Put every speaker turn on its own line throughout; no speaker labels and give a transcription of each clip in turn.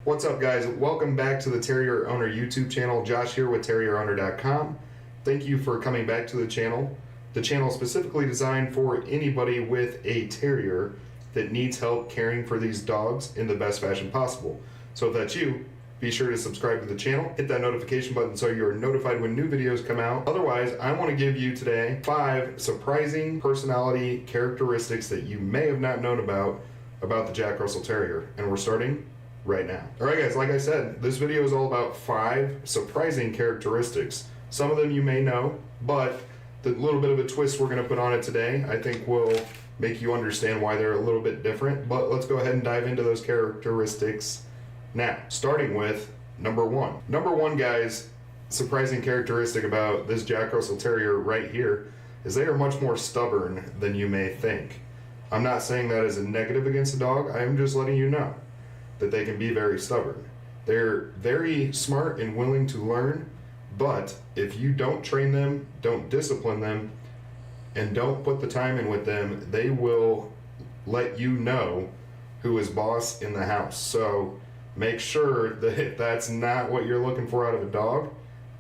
What's up, guys? Welcome back to the Terrier Owner YouTube channel. Josh here with TerrierOwner.com. Thank you for coming back to the channel. The channel is specifically designed for anybody with a terrier that needs help caring for these dogs in the best fashion possible. So if that's you, be sure to subscribe to the channel, hit that notification button so you're notified when new videos come out. Otherwise, I want to give you today 5 surprising personality characteristics that you may have not known about the Jack Russell Terrier. And we're starting right now. Alright guys, like I said, this video is all about 5 surprising characteristics. Some of them you may know, but the little bit of a twist we're going to put on it today, I think will make you understand why they're a little bit different. But let's go ahead and dive into those characteristics now. Starting with number 1. Number 1, guys, surprising characteristic about this Jack Russell Terrier right here is they are much more stubborn than you may think. I'm not saying that as a negative against a dog, I am just letting you know that they can be very stubborn. They're very smart and willing to learn, but if you don't train them, don't discipline them, and don't put the time in with them, they will let you know who is boss in the house. So make sure that if that's not what you're looking for out of a dog,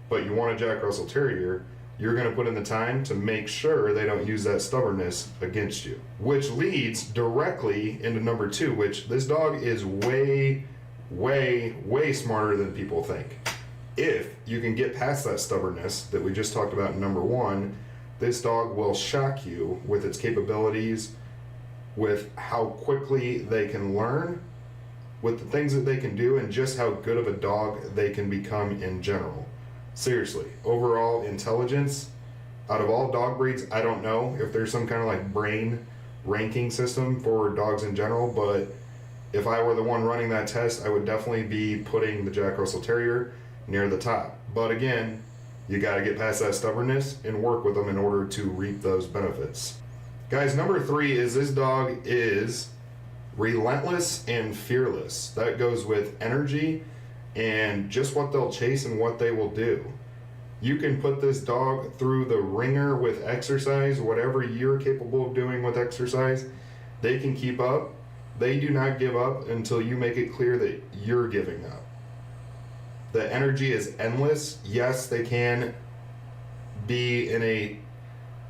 but you want a Jack Russell Terrier, you're going to put in the time to make sure they don't use that stubbornness against you. Which leads directly into number 2, which this dog is way smarter than people think. If you can get past that stubbornness that we just talked about in number 1, this dog will shock you with its capabilities, with how quickly they can learn, with the things that they can do, and just how good of a dog they can become in general. Seriously, overall intelligence, out of all dog breeds, I don't know if there's some kind of like brain ranking system for dogs in general, but if I were the one running that test, I would definitely be putting the Jack Russell Terrier near the top. But again, you got to get past that stubbornness and work with them in order to reap those benefits. Guys, number 3 is this dog is relentless and fearless. That goes with energy and just what they'll chase and what they will do. You can put this dog through the ringer with exercise, whatever you're capable of doing with exercise, they can keep up. They do not give up until you make it clear that you're giving up. The energy is endless. Yes, they can be in a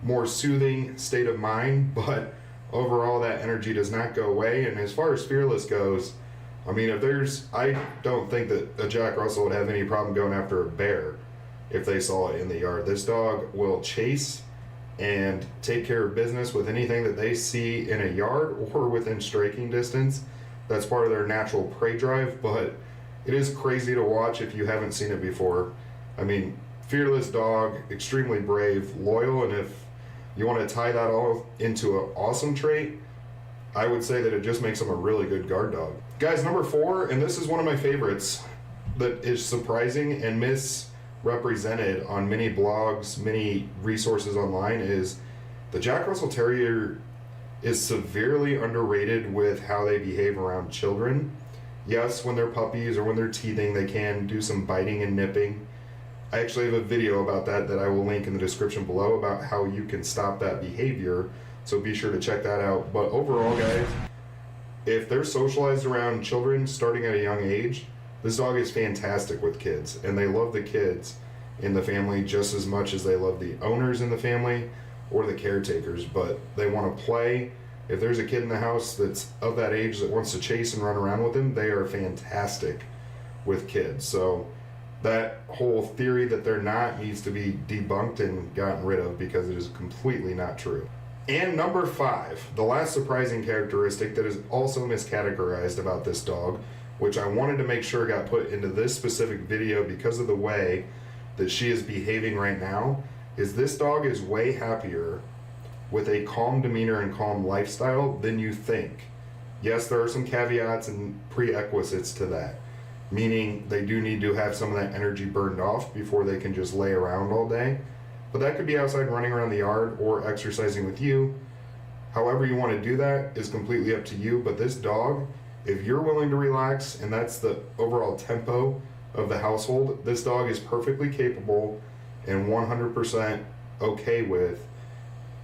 more soothing state of mind, but overall that energy does not go away. And as far as fearless goes, I mean, I don't think that a Jack Russell would have any problem going after a bear if they saw it in the yard. This dog will chase and take care of business with anything that they see in a yard or within striking distance. That's part of their natural prey drive, but it is crazy to watch if you haven't seen it before. I mean, fearless dog, extremely brave, loyal, and if you want to tie that all into an awesome trait, I would say that it just makes them a really good guard dog. Guys, number 4, and this is one of my favorites that is surprising and misrepresented on many blogs, many resources online, is the Jack Russell Terrier is severely underrated with how they behave around children. Yes, when they're puppies or when they're teething, they can do some biting and nipping. I actually have a video about that I will link in the description below about how you can stop that behavior. So be sure to check that out. But overall, guys, if they're socialized around children starting at a young age, this dog is fantastic with kids. And they love the kids in the family just as much as they love the owners in the family or the caretakers. But they want to play. If there's a kid in the house that's of that age that wants to chase and run around with them, they are fantastic with kids. So that whole theory that they're not needs to be debunked and gotten rid of, because it is completely not true. And number 5, the last surprising characteristic that is also miscategorized about this dog, which I wanted to make sure got put into this specific video because of the way that she is behaving right now, is this dog is way happier with a calm demeanor and calm lifestyle than you think. Yes, there are some caveats and prerequisites to that, meaning they do need to have some of that energy burned off before they can just lay around all day. But that could be outside running around the yard or exercising with you. However you want to do that is completely up to you. But this dog, if you're willing to relax and that's the overall tempo of the household, this dog is perfectly capable and 100% okay with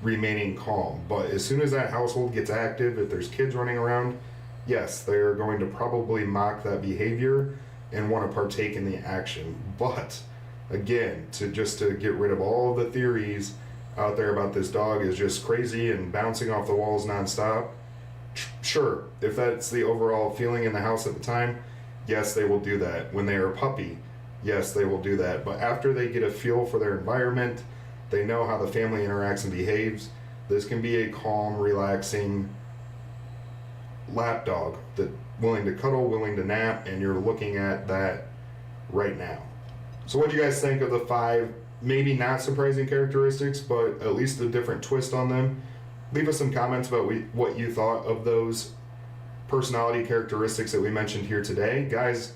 remaining calm. But as soon as that household gets active, if there's kids running around, yes, they're going to probably mock that behavior and want to partake in the action. But again, to get rid of all the theories out there about this dog is just crazy and bouncing off the walls nonstop. Sure, if that's the overall feeling in the house at the time, yes, they will do that. When they are a puppy, yes, they will do that. But after they get a feel for their environment, they know how the family interacts and behaves, this can be a calm, relaxing lap dog that willing to cuddle, willing to nap, and you're looking at that right now. So what do you guys think of the 5 maybe not surprising characteristics, but at least a different twist on them? Leave us some comments about what you thought of those personality characteristics that we mentioned here today. Guys,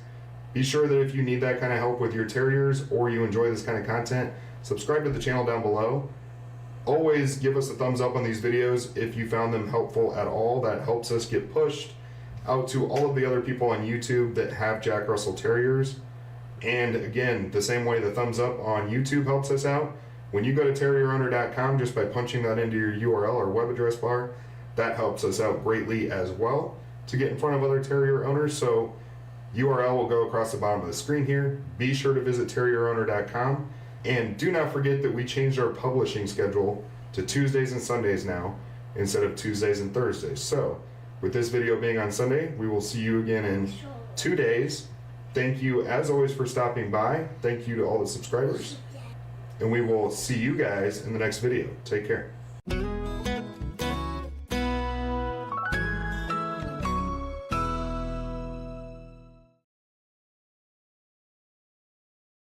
be sure that if you need that kind of help with your terriers or you enjoy this kind of content, subscribe to the channel down below. Always give us a thumbs up on these videos if you found them helpful at all. That helps us get pushed out to all of the other people on YouTube that have Jack Russell Terriers. And again, the same way the thumbs up on YouTube helps us out, when you go to terrierowner.com, just by punching that into your URL or web address bar, that helps us out greatly as well to get in front of other terrier owners. So URL will go across the bottom of the screen here. Be sure to visit terrierowner.com. And do not forget that we changed our publishing schedule to Tuesdays and Sundays now instead of Tuesdays and Thursdays. So with this video being on Sunday, we will see you again in 2 days. Thank you as always for stopping by. Thank you to all the subscribers. And we will see you guys in the next video. Take care.